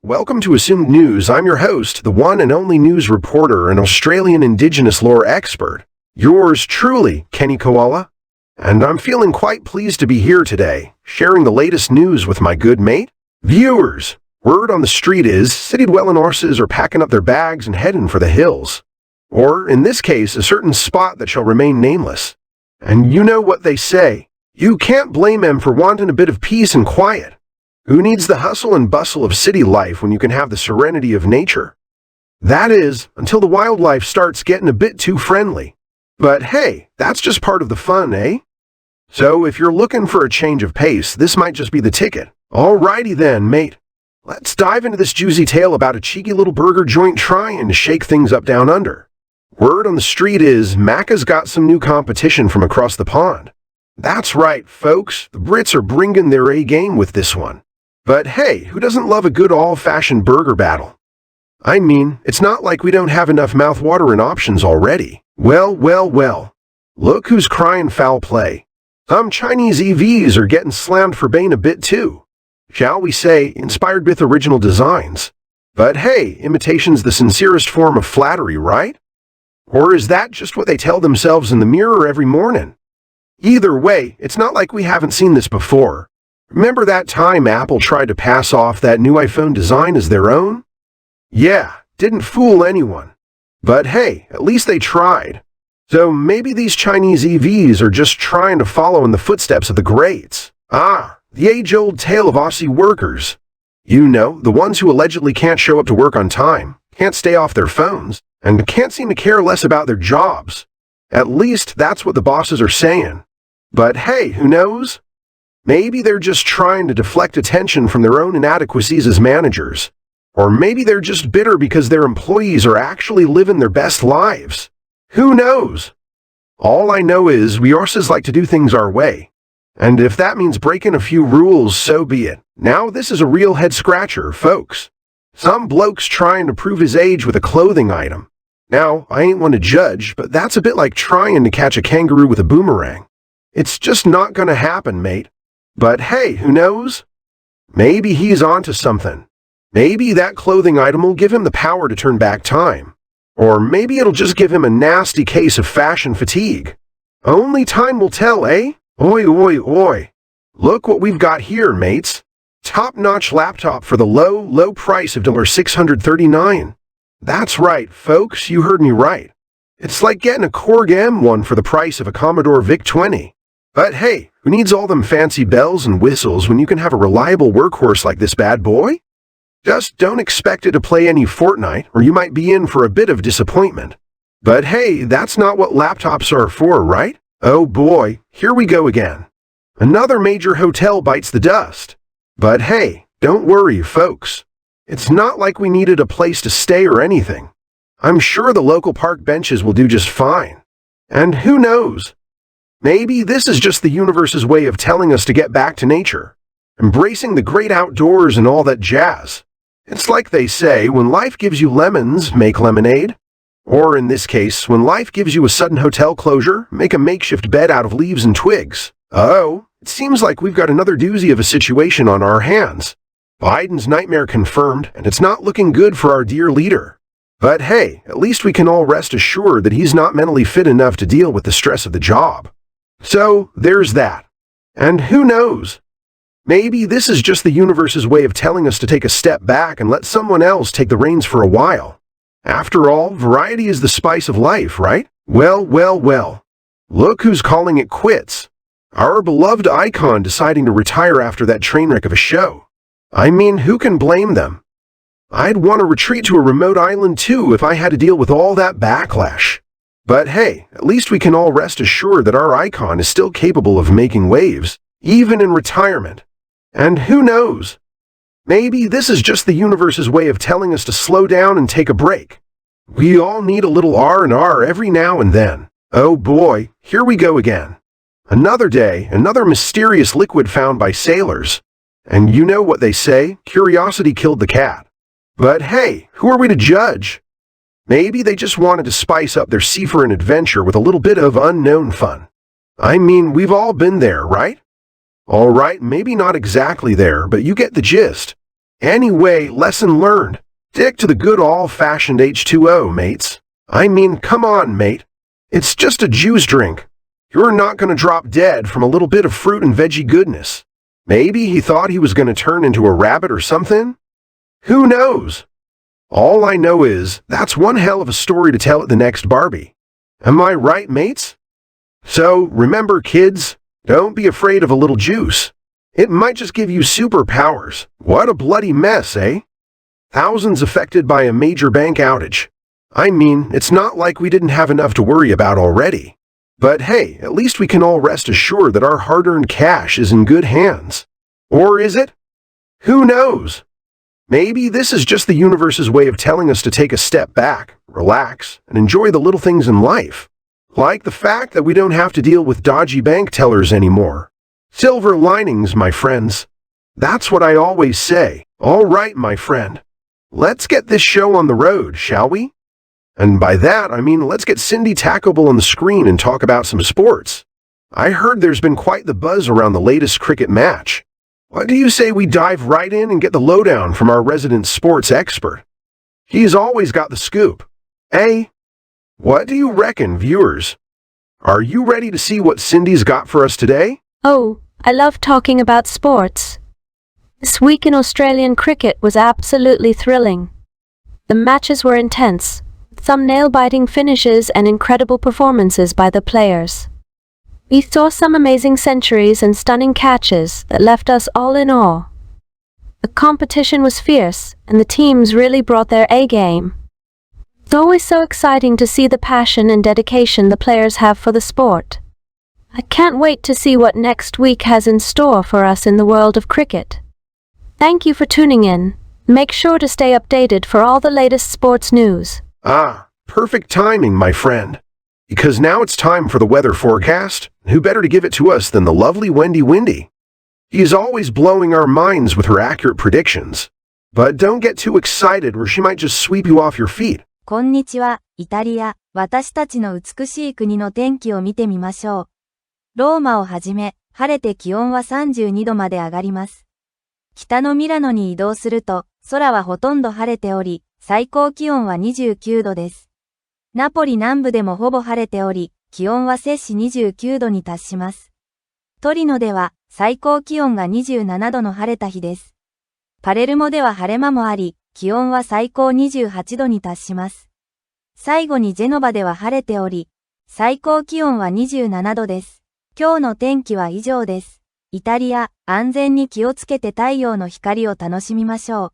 Welcome to Assumed News. I'm your host, the one and only news reporter and Australian Indigenous lore expert. Yours truly, Kenny Koala. And I'm feeling quite pleased to be here today, sharing the latest news with my good mate. Viewers, word on the street is city dwelling horses are packing up their bags and heading for the hills. Or, in this case, a certain spot that shall remain nameless. And you know what they say. You can't blame them for wanting a bit of peace and quiet. Who needs the hustle and bustle of city life when you can have the serenity of nature? That is, until the wildlife starts getting a bit too friendly. But hey, that's just part of the fun, eh? So if you're looking for a change of pace, this might just be the ticket. Alrighty then, mate. Let's dive into this juicy tale about a cheeky little burger joint trying to shake things up down under. Word on the street is Macca's got some new competition from across the pond. That's right, folks, the Brits are bringing their A-game with this one. But hey, who doesn't love a good old-fashioned burger battle? I mean, it's not like we don't have enough mouth-watering options already. Well. Look who's crying foul play. Some Chinese EVs are getting slammed for being a bit too, shall we say, inspired with original designs. But hey, imitation's the sincerest form of flattery, right? Or is that just what they tell themselves in the mirror every morning? Either way, it's not like we haven't seen this before. Remember that time Apple tried to pass off that new iPhone design as their own? Yeah, didn't fool anyone. But hey, at least they tried. So maybe these Chinese EVs are just trying to follow in the footsteps of the greats. The age-old tale of Aussie workers. You know, the ones who allegedly can't show up to work on time, can't stay off their phones, and can't seem to care less about their jobs. At least that's what the bosses are saying. But hey, who knows? Maybe they're just trying to deflect attention from their own inadequacies as managers. Or maybe they're just bitter because their employees are actually living their best lives. Who knows? All I know is we horses like to do things our way. And if that means breaking a few rules, so be it. Now this is a real head-scratcher, folks. Some bloke's trying to prove his age with a clothing item. Now, I ain't one to judge, but that's a bit like trying to catch a kangaroo with a boomerang. It's just not gonna happen, mate. But hey, who knows? Maybe he's onto something. Maybe that clothing item will give him the power to turn back time. Or maybe it'll just give him a nasty case of fashion fatigue. Only time will tell, eh? Oi. Look what we've got here, mates. Top-notch laptop for the low price of $639. That's right, folks, you heard me right. It's like getting a Korg M1 for the price of a Commodore VIC-20. But hey, who needs all them fancy bells and whistles when you can have a reliable workhorse like this bad boy? Just don't expect it to play any Fortnite, or you might be in for a bit of disappointment. But hey, that's not what laptops are for, right? Oh boy, here we go again. Another major hotel bites the dust. But hey, don't worry, folks. It's not like we needed a place to stay or anything. I'm sure the local park benches will do just fine. And who knows? Maybe this is just the universe's way of telling us to get back to nature, embracing the great outdoors and all that jazz. It's like they say, when life gives you lemons, make lemonade. Or in this case, when life gives you a sudden hotel closure, make a makeshift bed out of leaves and twigs. Oh, it seems like we've got another doozy of a situation on our hands. Biden's nightmare confirmed, and it's not looking good for our dear leader. But hey, at least we can all rest assured that he's not mentally fit enough to deal with the stress of the job. So, there's that. And who knows? Maybe this is just the universe's way of telling us to take a step back and let someone else take the reins for a while. After all, variety is the spice of life, right? Well. Look who's calling it quits. Our beloved icon deciding to retire after that train wreck of a show. I mean, who can blame them? I'd want to retreat to a remote island too if I had to deal with all that backlash. But hey, at least we can all rest assured that our icon is still capable of making waves, even in retirement. And who knows? Maybe this is just the universe's way of telling us to slow down and take a break. We all need a little R&R every now and then. Oh boy, here we go again. Another day, another mysterious liquid found by sailors. And you know what they say, curiosity killed the cat. But hey, who are we to judge? Maybe they just wanted to spice up their seafaring adventure with a little bit of unknown fun. I mean, we've all been there, right? All right, maybe not exactly there, but you get the gist. Anyway, lesson learned. Stick to the good old-fashioned H2O, mates. I mean, come on, mate. It's just a juice drink. You're not going to drop dead from a little bit of fruit and veggie goodness. Maybe he thought he was going to turn into a rabbit or something? Who knows? All I know is, that's one hell of a story to tell at the next Barbie. Am I right, mates? So, remember, kids, don't be afraid of a little juice. It might just give you superpowers. What a bloody mess, eh? Thousands affected by a major bank outage. I mean, it's not like we didn't have enough to worry about already. But hey, at least we can all rest assured that our hard-earned cash is in good hands. Or is it? Who knows? Maybe this is just the universe's way of telling us to take a step back, relax, and enjoy the little things in life. Like the fact that we don't have to deal with dodgy bank tellers anymore. Silver linings, my friends. That's what I always say. All right, my friend. Let's get this show on the road, shall we? And by that, I mean let's get Cindy Tacobell on the screen and talk about some sports. I heard there's been quite the buzz around the latest cricket match. What do you say we dive right in and get the lowdown from our resident sports expert? He's always got the scoop. Eh? What do you reckon, viewers? Are you ready to see what Cindy's got for us today? Oh, I love talking about sports. This week in Australian cricket was absolutely thrilling. The matches were intense, with some nail-biting finishes and incredible performances by the players. We saw some amazing centuries and stunning catches that left us all in awe. The competition was fierce, and the teams really brought their A-game. It's always so exciting to see the passion and dedication the players have for the sport. I can't wait to see what next week has in store for us in the world of cricket. Thank you for tuning in. Make sure to stay updated for all the latest sports news. Ah, perfect timing, my friend. Because now it's time for the weather forecast. Who better to give it to us than the lovely Wendy? She is always blowing our minds with her accurate predictions. But don't get too excited or she might just sweep you off your feet. こんにちは、イタリア、私たちの美しい国の天気を見てみましょう。ローマをはじめ、晴れて気温は32度まで上がります。北のミラノに移動すると、空はほとんど晴れており、最高気温は29度です。ナポリ南部でもほぼ晴れており、気温は摂氏29度に達します。トリノでは、最高気温が27度の晴れた日です。パレルモでは晴れ間もあり、気温は最高28度に達します。最後にジェノバでは晴れており、最高気温は27度です。今日の天気は以上です。イタリア、安全に気をつけて太陽の光を楽しみましょう。